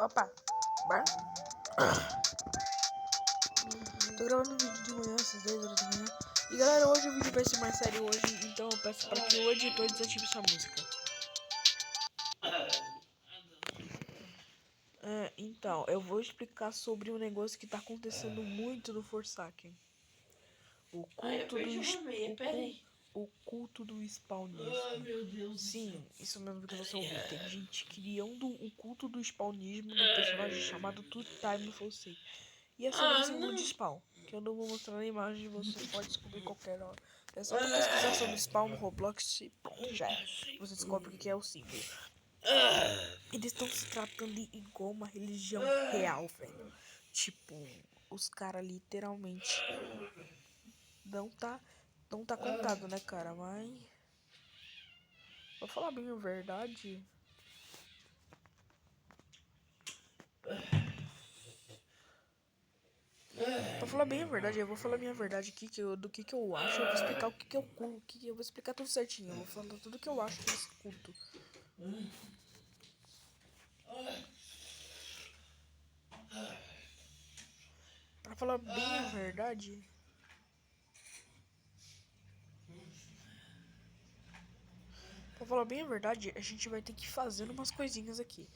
Opa, bora? Tô gravando um vídeo de manhã, às 10 horas da manhã. E galera, hoje o vídeo vai ser mais sério hoje, então eu peço para que o editor desative essa música. Então, eu vou explicar sobre um negócio que tá acontecendo muito no Forsaken. O culto do spawnismo. Ai, meu Deus. Sim, isso mesmo que você ouviu. Tem gente criando o culto do spawnismo no personagem chamado Two Time Forsake. E essa é a versão de spawn, que eu não vou mostrar na imagem, você pode descobrir qualquer hora. É só pra pesquisar sobre spawn no Roblox e pronto, já é. Você descobre o que é o símbolo. Eles estão se tratando igual uma religião real, velho. Tipo, os caras literalmente não tá contado, né, cara? Mas vou falar bem a verdade. Pra falar bem a verdade, eu vou falar a minha verdade aqui, do que eu acho. Eu vou explicar o que é o culto, eu vou explicar tudo certinho. Eu vou falar tudo que eu acho desse culto. Pra falar bem a verdade, a gente vai ter que fazer umas coisinhas aqui.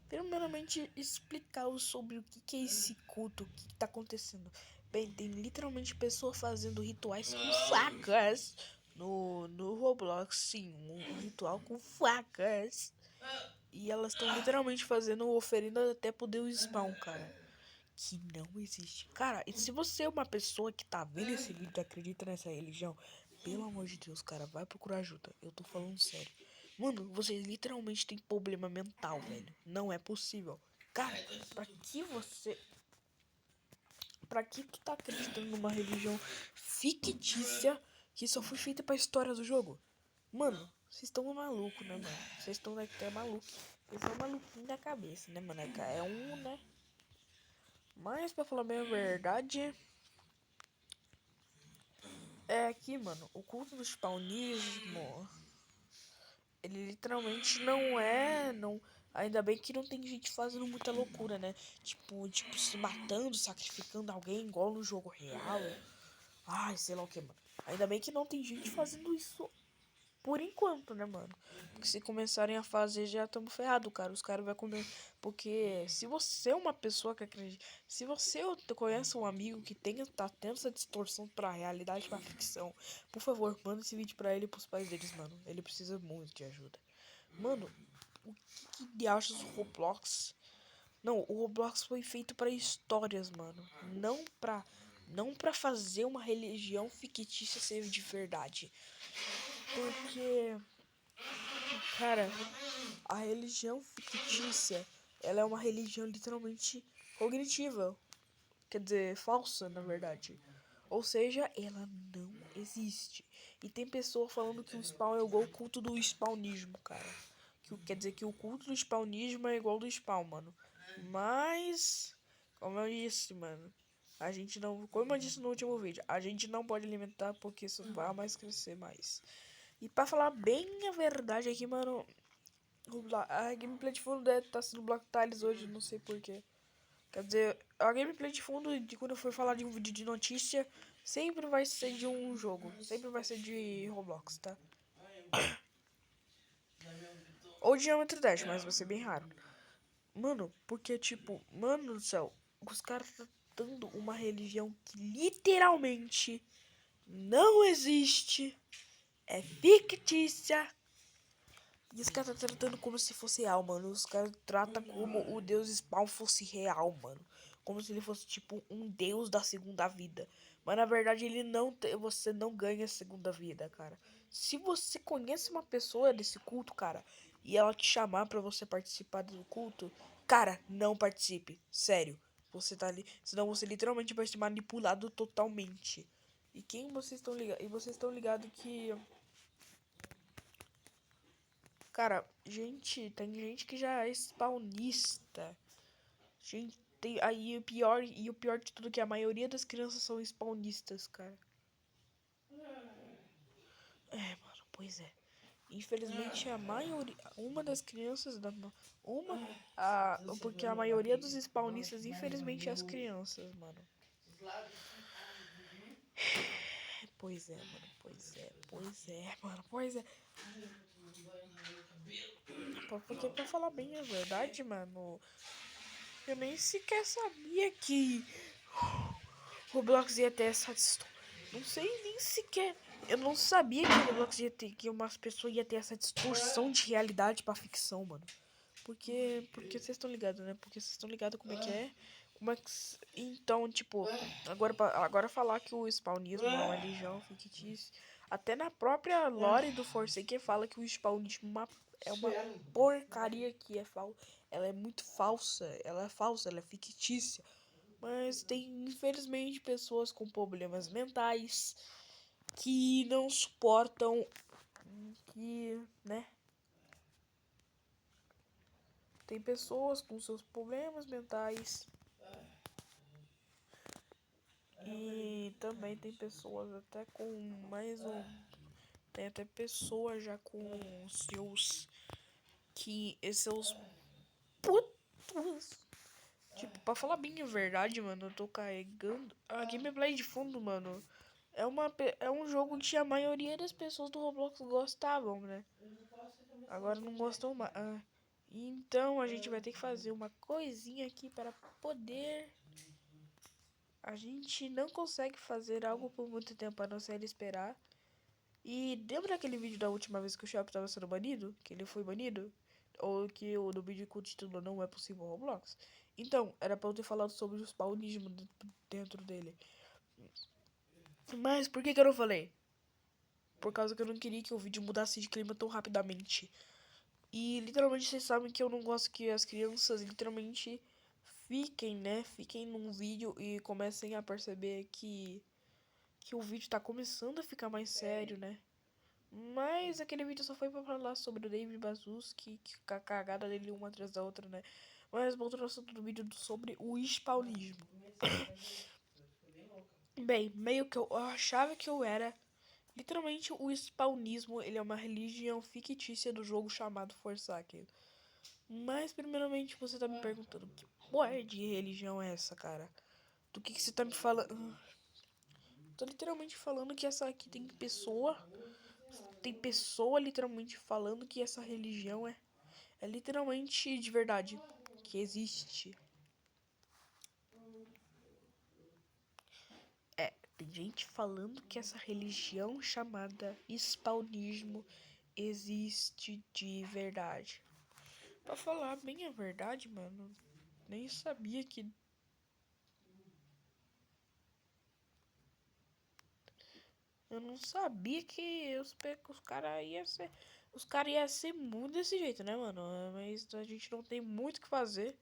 Primeiramente, explicar sobre o que é esse culto, o que tá acontecendo. Bem, tem literalmente pessoas fazendo rituais com facas no Roblox, sim, um ritual com facas. E elas estão literalmente fazendo oferenda até pro Deus Spawn, cara. Que não existe. Cara, e se você é uma pessoa que tá vendo esse vídeo e acredita nessa religião, pelo amor de Deus, cara, vai procurar ajuda. Eu tô falando sério. Mano, você literalmente tem problema mental, velho. Não é possível. Cara, pra que você. Pra que tu tá acreditando numa religião fictícia que só foi feita pra história do jogo? Mano, vocês estão maluco, né, mano? Vocês estão até maluco. Vocês são maluquinhos da cabeça, né, mano? É um, né? Mas pra falar bem a verdade, é que, mano, o culto do spawnismo, ele literalmente não é, não, ainda bem que não tem gente fazendo muita loucura, né? Tipo se matando, sacrificando alguém igual no jogo real. Ai, sei lá o que, mano. Ainda bem que não tem gente fazendo isso por enquanto, né, mano? Porque se começarem a fazer, já estamos ferrados, cara. Os caras vão comer. Porque se você é uma pessoa que acredita. Se você conhece um amigo que tá tendo essa distorção pra realidade, pra ficção, por favor, manda esse vídeo pra ele e pros pais deles, mano. Ele precisa muito de ajuda. Mano, o que achas do Roblox? Não, o Roblox foi feito pra histórias, mano. Não pra fazer uma religião fictícia ser de verdade. Porque, cara, a religião fictícia, ela é uma religião literalmente cognitiva. Quer dizer, falsa, na verdade. Ou seja, ela não existe. E tem pessoa falando que o spawn é igual ao culto do spawnismo, cara. Quer dizer que o culto do spawnismo é igual ao do spawn, mano. Mas, como eu disse, mano, a gente não. Como eu disse no último vídeo, a gente não pode alimentar porque isso vai mais crescer mais. E pra falar bem a verdade aqui, mano, a gameplay de fundo deve estar sendo Block Tiles hoje, não sei porquê. Quer dizer, a gameplay de fundo de quando eu for falar de um vídeo de notícia, sempre vai ser de um jogo. Sempre vai ser de Roblox, tá? Ou de Geometry Dash, mas vai ser bem raro. Mano, porque tipo, mano do céu, os caras tá dando uma religião que literalmente não existe, é fictícia. E os caras tá tratando como se fosse real, mano. Os caras tratam como o deus Spawn fosse real, mano. Como se ele fosse, tipo, um deus da segunda vida. Mas na verdade ele não tem. Você não ganha a segunda vida, cara. Se você conhece uma pessoa desse culto, cara, e ela te chamar pra você participar do culto, cara, não participe. Sério. Você tá ali. Senão você literalmente vai ser manipulado totalmente. E quem vocês estão ligados? E vocês estão ligados que. Cara, tem gente que já é spawnista. Gente, tem aí o pior de tudo é que a maioria das crianças são spawnistas, cara. É, mano, pois é. Infelizmente, a maioria, uma das crianças da porque a maioria dos spawnistas, infelizmente, é as crianças, mano. Pois é, mano, pois é. Porque pra falar bem a verdade, mano, eu nem sequer sabia que Roblox ia ter essa não sei nem sequer. Eu não sabia que o Roblox ia ter, que umas pessoas ia ter essa distorção de realidade pra ficção, mano. Porque vocês estão ligados, né? Porque vocês estão ligados como é que é. Então, tipo, agora falar que o spawnismo é uma religião fictícia. Até na própria lore do Forsaken fala que o spawnismo é uma porcaria que é falsa. Ela é muito falsa. Ela é falsa, ela é fictícia. Mas tem, infelizmente, pessoas com problemas mentais que não suportam que, né? Tem pessoas com seus problemas mentais e também tem pessoas até com mais um. Tem até pessoas já com seus. Que. Seus putos. Tipo, pra falar bem a verdade, mano, eu tô carregando. A gameplay de fundo, mano. É um jogo que a maioria das pessoas do Roblox gostavam, né? Agora não gostam mais. Então a gente vai ter que fazer uma coisinha aqui para poder. A gente não consegue fazer algo por muito tempo a não ser esperar. E lembra aquele vídeo da última vez que o Shop tava sendo banido? Que ele foi banido? Ou que o do vídeo com o título não é possível Roblox? Então, era pra eu ter falado sobre o spawnismo dentro dele. Mas por que eu não falei? Por causa que eu não queria que o vídeo mudasse de clima tão rapidamente. E literalmente vocês sabem que eu não gosto que as crianças literalmente fiquem, né? Fiquem num vídeo e comecem a perceber que o vídeo tá começando a ficar mais sério, né? Mas aquele vídeo só foi pra falar sobre o David Baszucki, que a cagada dele uma atrás da outra, né? Mas voltando ao assunto do vídeo sobre o spawnismo. Bem, meio que eu achava que eu era. Literalmente, o spawnismo, ele é uma religião fictícia do jogo chamado Forsaken. Mas, primeiramente, você tá me perguntando, que porra de religião é essa, cara? Do que você tá me falando? Tô literalmente falando que essa aqui tem pessoa literalmente falando que essa religião é literalmente de verdade, que existe. Tem gente falando que essa religião chamada spawnismo existe de verdade. Pra falar bem a verdade, mano, nem sabia que. Eu não sabia que os caras iam ser. Os caras iam ser muito desse jeito, né, mano? Mas a gente não tem muito o que fazer.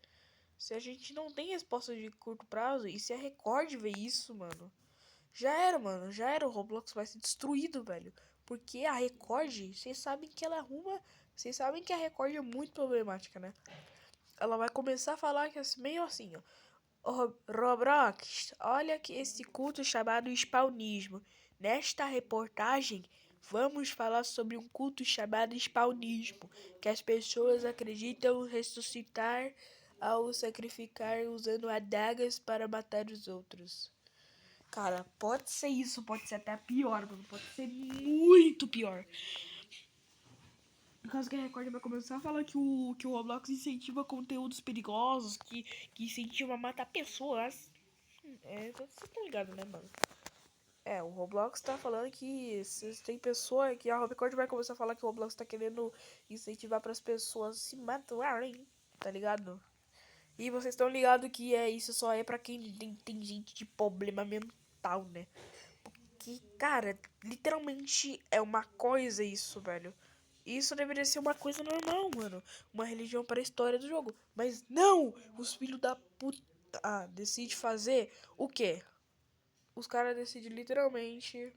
Se a gente não tem resposta de curto prazo, e se a Record ver isso, mano, já era, mano. Já era. O Roblox vai ser destruído, velho. Porque a Record, vocês sabem que ela arruma. Vocês sabem que a Record é muito problemática, né? Ela vai começar a falar que é meio assim, ó. Roblox, olha que esse culto chamado spawnismo. Nesta reportagem, vamos falar sobre um culto chamado spawnismo, que as pessoas acreditam ressuscitar ao sacrificar usando adagas para matar os outros. Cara, pode ser isso, pode ser até pior, mano. Pode ser muito pior. Por causa que a Record vai começar a falar que o Roblox incentiva conteúdos perigosos, que incentiva a matar pessoas. Vocês estão ligados, né, mano? O Roblox tá falando que tem pessoa que a Record vai começar a falar que o Roblox tá querendo incentivar para as pessoas se matarem, tá ligado? E vocês estão ligados que isso só é pra quem tem gente de problema mental, né? Que, cara, literalmente é uma coisa isso, velho. Isso deveria ser uma coisa normal, mano. Uma religião para a história do jogo. Mas não! Os filhos da puta decidem fazer o quê? Os caras decidem literalmente.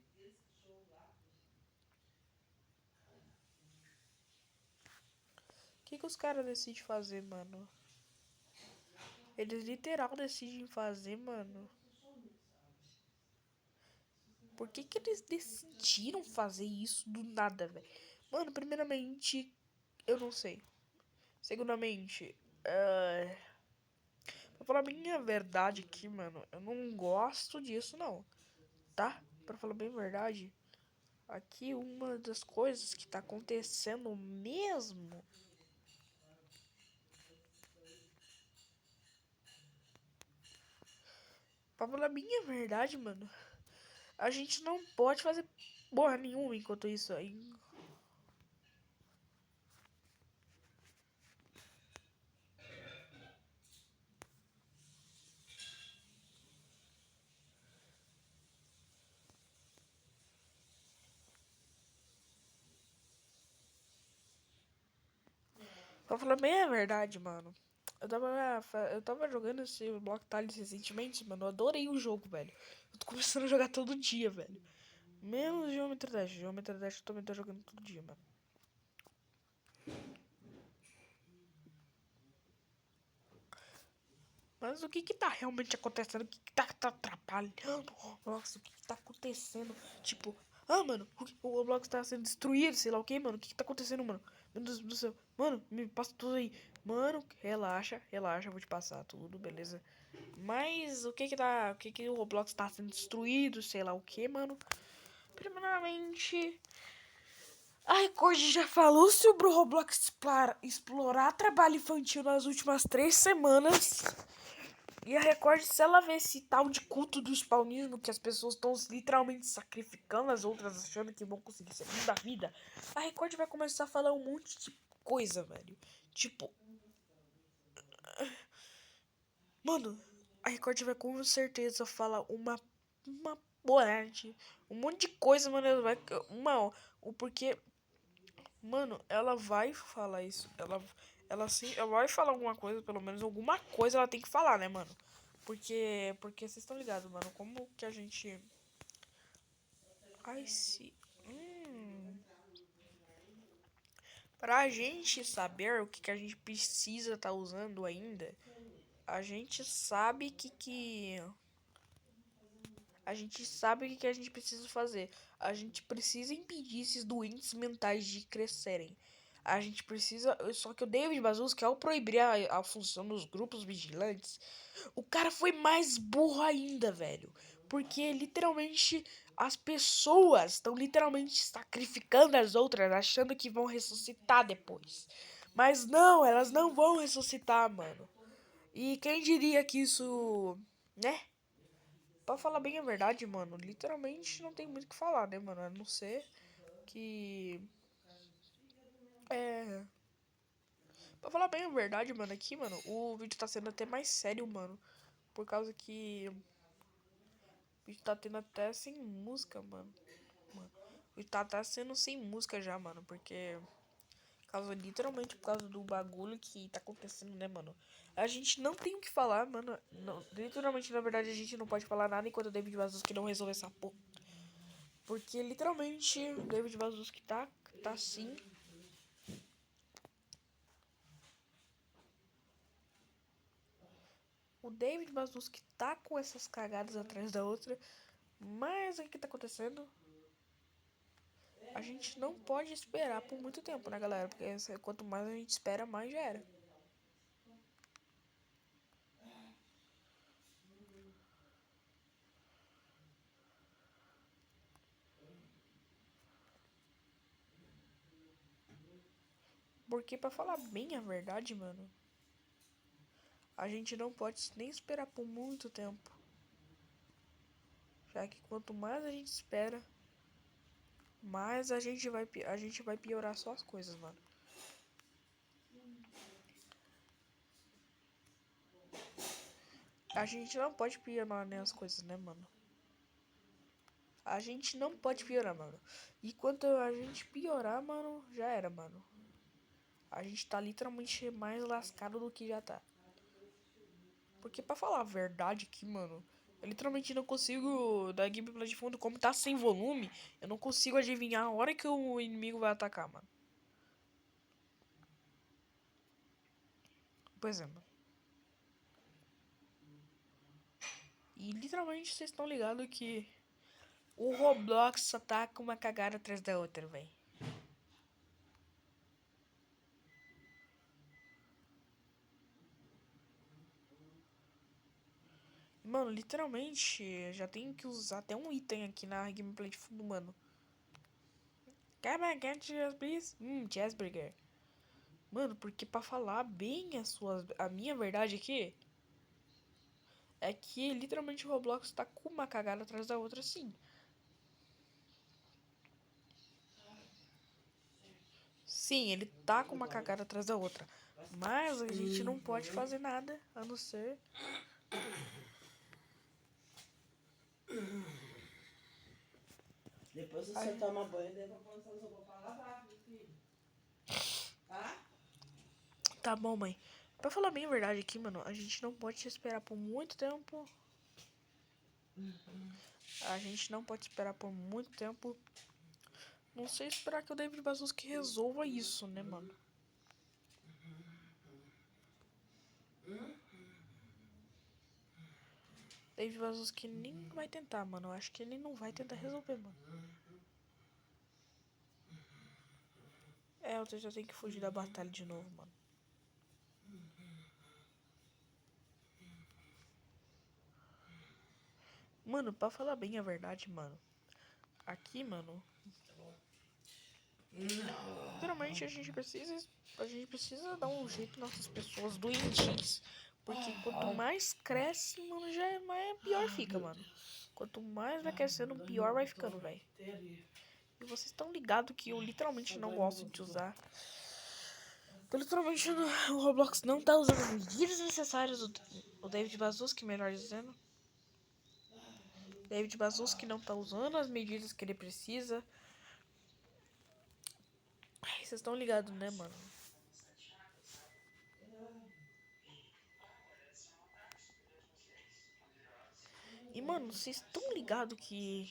O que os caras decidem fazer, mano? Eles literal decidem fazer, mano. Por que eles decidiram fazer isso do nada, velho? Mano, primeiramente, eu não sei. Segundamente, pra falar a minha verdade aqui, mano, eu não gosto disso, não. Tá? Pra falar bem a verdade, aqui uma das coisas que tá acontecendo mesmo. Pra falar a minha verdade, mano, a gente não pode fazer porra nenhuma enquanto isso aí. Pra falar bem a verdade, mano. Eu tava jogando esse Block Tiles recentemente, mano. Eu adorei o jogo, velho. Eu tô começando a jogar todo dia, velho. Menos Geometry Dash. Geometry Dash eu também tô jogando todo dia, mano. Mas o que que tá realmente acontecendo? O que que tá atrapalhando o Roblox? O que que tá acontecendo? Tipo, mano, o Roblox tá sendo destruído, sei lá o que, mano. O que que tá acontecendo, mano? Meu Deus do céu. Mano, me passa tudo aí. Mano, relaxa, relaxa, eu vou te passar tudo, beleza? Mas o que que tá. O que que o Roblox tá sendo destruído, sei lá o que, mano? Primeiramente, a Record já falou sobre o Roblox explorar trabalho infantil nas últimas 3 semanas. E a Record, se ela vê esse tal de culto do spawnismo, que as pessoas estão literalmente sacrificando as outras achando que vão conseguir ser da vida, a Record vai começar a falar um monte de coisa, velho. Tipo, mano, a Record vai com certeza falar uma boate, um monte de coisa, mano. Ela vai. O porquê. Mano, ela vai falar isso. Ela sim, ela vai falar alguma coisa, pelo menos alguma coisa ela tem que falar, né, mano? Porque vocês estão ligados, mano. Como que a gente. Ai, se. Pra gente saber o que, que a gente precisa estar usando ainda, a gente sabe que a gente sabe o que, que a gente precisa fazer. A gente precisa impedir esses doentes mentais de crescerem. A gente precisa. Só que o David Baszucki, ao proibir a função dos grupos vigilantes, o cara foi mais burro ainda, velho. Porque literalmente as pessoas estão literalmente sacrificando as outras, achando que vão ressuscitar depois. Mas não, elas não vão ressuscitar, mano. E quem diria que isso, né? Pra falar bem a verdade, mano, literalmente não tem muito o que falar, né, mano? A não ser que. É. Pra falar bem a verdade, mano, aqui, mano, o vídeo tá sendo até mais sério, mano. Por causa que. O vídeo tá tendo até sem música, mano. O vídeo tá até sendo sem música já, mano. Porque. Literalmente por causa do bagulho que tá acontecendo, né, mano? A gente não tem o que falar, mano. Não, literalmente, na verdade, a gente não pode falar nada enquanto o David Baszucki não resolver essa porra. Porque literalmente o David Baszucki tá assim. O David Baszucki tá com essas cagadas atrás da outra. Mas o que tá acontecendo? A gente não pode esperar por muito tempo, né, galera? Porque quanto mais a gente espera, mais já era. Porque pra falar bem a verdade, mano, a gente não pode nem esperar por muito tempo. Já que quanto mais a gente espera, mais a gente vai piorar só as coisas, mano. A gente não pode piorar nem as coisas, né, mano? A gente não pode piorar, mano. E quanto a gente piorar, mano, já era, mano. A gente tá literalmente mais lascado do que já tá. Porque pra falar a verdade aqui, mano, eu literalmente não consigo, da gameplay de fundo, como tá sem volume, eu não consigo adivinhar a hora que o inimigo vai atacar, mano. Pois é, mano. E literalmente vocês estão ligados que o Roblox só tá com uma cagada atrás da outra, velho. Mano, literalmente, já tenho que usar até um item aqui na gameplay de fundo, mano. Come on, get please? Cheeseburger. Mano, porque pra falar bem a minha verdade aqui, é que literalmente o Roblox tá com uma cagada atrás da outra, sim. Sim, ele tá com uma cagada atrás da outra. Mas a gente não pode fazer nada, a não ser... Depois você toma banho, daí pra pôr essas roupas pra lavar, meu filho. Tá? Tá bom, mãe. Pra falar bem a verdade aqui, mano, a gente não pode esperar por muito tempo. A gente não pode esperar por muito tempo. Não sei esperar que o David Bazuski resolva isso, né, mano? David Bazuski nem vai tentar, mano. Eu acho que ele não vai tentar resolver, mano. É, eu já tenho que fugir da batalha de novo, mano. Mano, pra falar bem a verdade, mano. Aqui, mano. Literalmente a gente precisa dar um jeito nessas pessoas doentes. Porque quanto mais cresce, mano, já é mais pior fica, mano. Quanto mais vai crescendo, pior vai ficando, velho. E vocês estão ligados que eu literalmente não gosto de usar. Então, literalmente o Roblox não tá usando as medidas necessárias. O David Bazuski, melhor dizendo. David Bazuski não tá usando as medidas que ele precisa. Ai, vocês estão ligados, né, mano? E, mano, vocês estão ligados que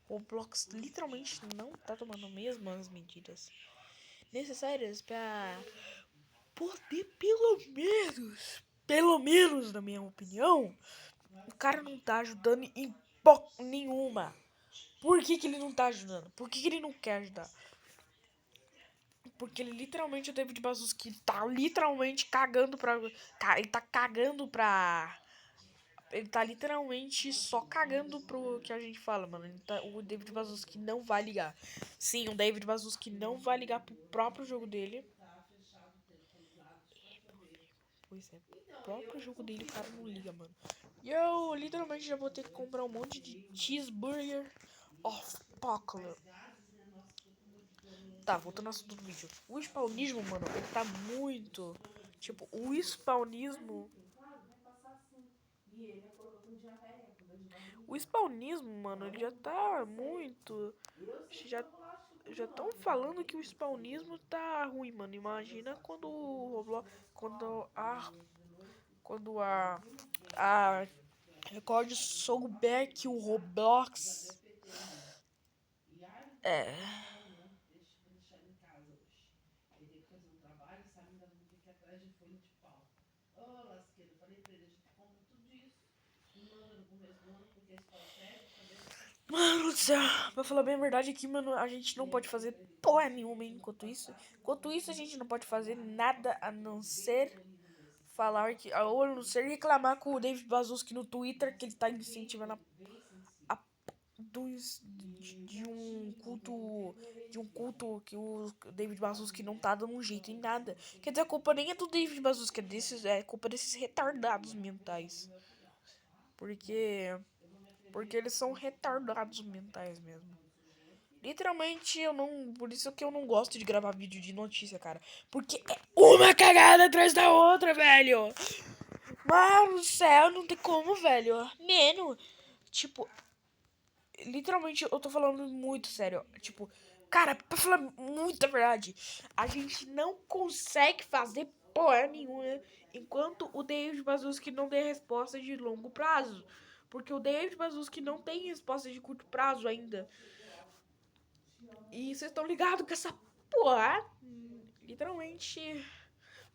o Roblox literalmente não tá tomando mesmo as medidas necessárias pra poder, pelo menos, na minha opinião, o cara não tá ajudando em nenhuma. Por que ele não tá ajudando? Por que ele não quer ajudar? Porque ele literalmente, o David Bazuski tá literalmente cagando pra... Ele tá cagando pra... Ele tá literalmente só cagando pro que a gente fala, mano. O David Bazuski não vai ligar. Sim, o David Bazuski não vai ligar pro próprio jogo dele. Pois é, o próprio jogo dele o cara não liga, mano. E eu literalmente já vou ter que comprar um monte de cheeseburger of Apocalypse. Tá, voltando ao assunto do vídeo. O spawnismo, mano, ele tá muito... Tipo, o spawnismo... O spawnismo, mano, ele já tá muito... Já estão falando que o spawnismo tá ruim, mano. Imagina quando o Roblox... A Record souber que o Roblox... É... Mano do céu, pra falar bem a verdade aqui, mano, a gente não pode fazer porra nenhuma enquanto isso. Enquanto isso, a gente não pode fazer nada a não ser falar que... Ou a não ser reclamar com o David Bazuski no Twitter, que ele tá incentivando a de um culto que o David Bazuski não tá dando um jeito em nada. Quer dizer, a culpa nem é do David Bazuski, é culpa desses retardados mentais. Porque eles são retardados mentais mesmo. Literalmente, eu não. Por isso que eu não gosto de gravar vídeo de notícia, cara. Porque é uma cagada atrás da outra, velho. Mano do céu, não tem como, velho. Menos. Tipo, literalmente, eu tô falando muito sério. Tipo, cara, pra falar muita verdade, a gente não consegue fazer porra nenhuma enquanto o David Bazuski não der resposta de longo prazo. Porque o David Bazuski não tem resposta de curto prazo ainda. E vocês estão ligados que essa porra literalmente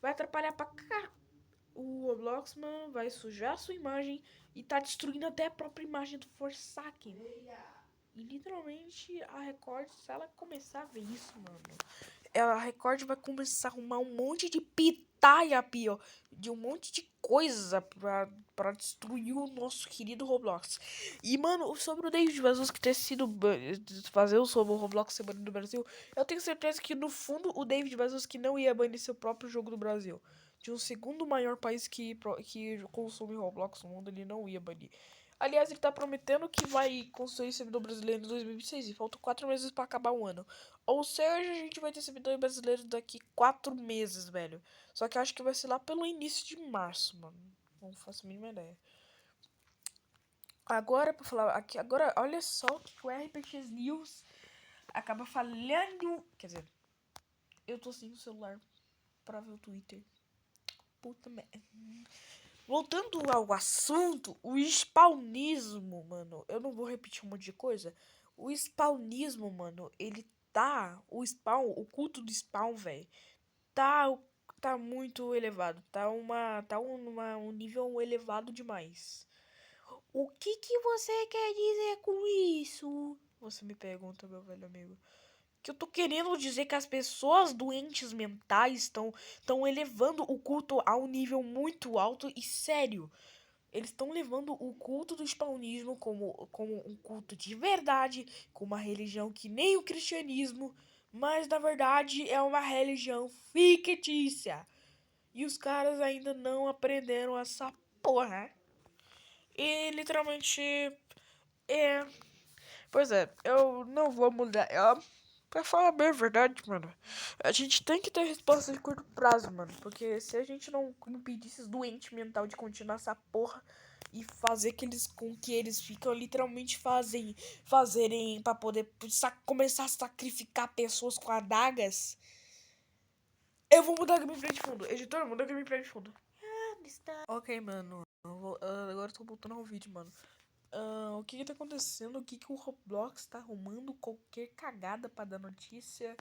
vai atrapalhar pra cá. O Roblox, mano, vai sujar a sua imagem e tá destruindo até a própria imagem do Forsaken. E literalmente a Record, se ela começar a ver isso, mano, a Record vai começar a arrumar um monte de pitaia, pio, de um monte de coisa pra destruir o nosso querido Roblox. E, mano, sobre o David Bezos ter sido fazer o sobre o Roblox ser banido do Brasil, eu tenho certeza que, no fundo, o David Bezos que não ia banir seu próprio jogo do Brasil. De um segundo maior país que consome Roblox no mundo, ele não ia banir. Aliás, ele tá prometendo que vai construir servidor brasileiro em 2026 e faltam 4 meses pra acabar o ano. Ou seja, a gente vai ter servidor brasileiro daqui 4 meses, velho. Só que eu acho que vai ser lá pelo início de março, mano. Não faço a mínima ideia. Agora, pra falar aqui, agora, olha só o que o RPX News acaba falhando. Quer dizer, eu tô sem o celular pra ver o Twitter. Puta merda. Voltando ao assunto, o spawnismo, mano. Eu não vou repetir um monte de coisa. O spawnismo, mano, ele tá. O spawn, o culto do spawn, velho. Tá, tá muito elevado. Um nível elevado demais. O que você quer dizer com isso? Você me pergunta, meu velho amigo. Que eu tô querendo dizer que as pessoas doentes mentais estão elevando o culto a um nível muito alto e sério. Eles estão levando o culto do spawnismo como um culto de verdade, como uma religião que nem o cristianismo, mas na verdade é uma religião fictícia. E os caras ainda não aprenderam essa porra. E literalmente é. Pois é, eu não vou mudar. Pra falar bem a verdade, mano, a gente tem que ter resposta de curto prazo, mano. Porque se a gente não impedir esses doentes mental de continuar essa porra e fazer com que eles ficam literalmente fazerem pra poder começar a sacrificar pessoas com adagas, eu vou mudar a gameplay de fundo. Editor, muda a gameplay de fundo. Ok, mano. Agora eu tô voltando ao vídeo, mano. O que tá acontecendo? O que o Roblox tá arrumando? Qualquer cagada pra dar notícia.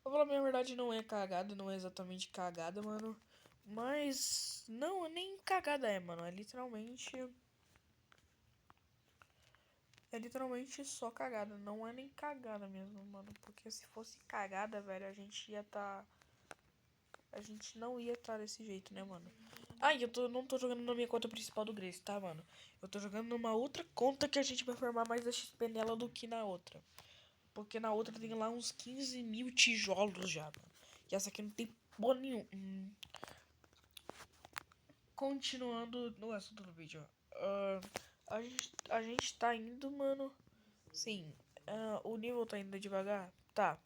Pra falar a minha verdade, não é cagada, não é exatamente cagada, mano. Mas, não, nem cagada é, mano. É literalmente só cagada. Não é nem cagada mesmo, mano. Porque se fosse cagada, velho, a gente não ia estar desse jeito, né, mano? Ah, e não tô jogando na minha conta principal do Grace, tá, mano? Eu tô jogando numa outra conta que a gente vai formar mais a XP nela do que na outra. Porque na outra tem lá uns 15 mil tijolos já, mano. E essa aqui não tem porra nenhuma. Continuando no assunto do vídeo. A gente tá indo, mano. Sim, o nível tá indo devagar. Tá.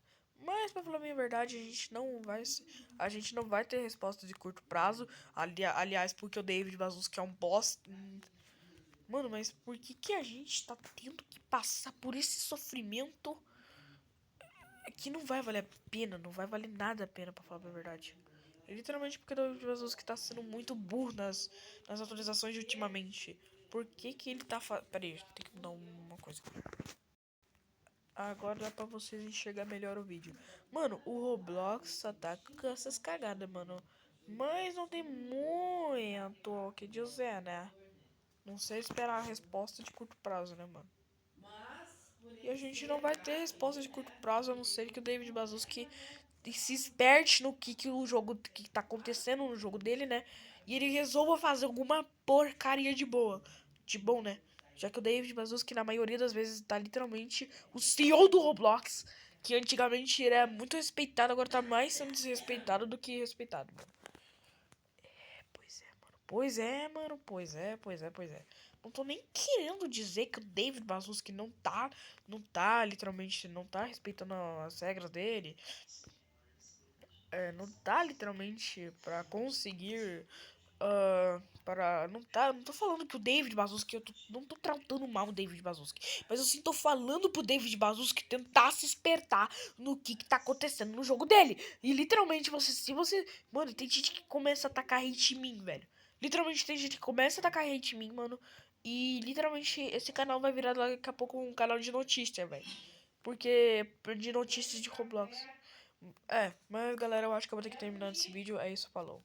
Mas pra falar a minha verdade, a gente não vai ter resposta de curto prazo. Aliás, porque o David Bazuski é um boss. Mano, mas por que a gente tá tendo que passar por esse sofrimento que não vai valer a pena, não vai valer nada a pena, pra falar a verdade. É literalmente porque o David Bazuski tá sendo muito burro nas atualizações de ultimamente. Por que ele tá Pera aí, tem que mudar uma coisa. Agora dá pra vocês enxergar melhor o vídeo. Mano, o Roblox só tá com essas cagadas, mano. Mas não tem muito o que dizer, né? Não sei esperar a resposta de curto prazo, né, mano? E a gente não vai ter resposta de curto prazo, a não ser que o David Bazuski se esperte no que o jogo que tá acontecendo no jogo dele, né? E ele resolva fazer alguma porcaria de boa. De bom, né? Já que o David Bazuski, na maioria das vezes, tá literalmente o CEO do Roblox. Que antigamente era muito respeitado, agora tá mais sendo desrespeitado do que respeitado, mano. Pois é, mano. Pois é. Não tô nem querendo dizer que o David Bazuski literalmente, não tá respeitando as regras dele. Não tá literalmente pra conseguir. Não tô falando que o David Bazuski, não tô tratando mal o David Bazuski, mas eu sim tô falando pro David Bazuski tentar se espertar no que tá acontecendo no jogo dele. E literalmente, se você. Mano, tem gente que começa a atacar hate em mim, velho. Literalmente tem gente que começa a atacar hate em mim, mano. E literalmente esse canal vai virar daqui a pouco um canal de notícia, velho. Porque. De notícias de Roblox. Mas galera, eu acho que eu vou ter que terminar esse vídeo. É isso, falou.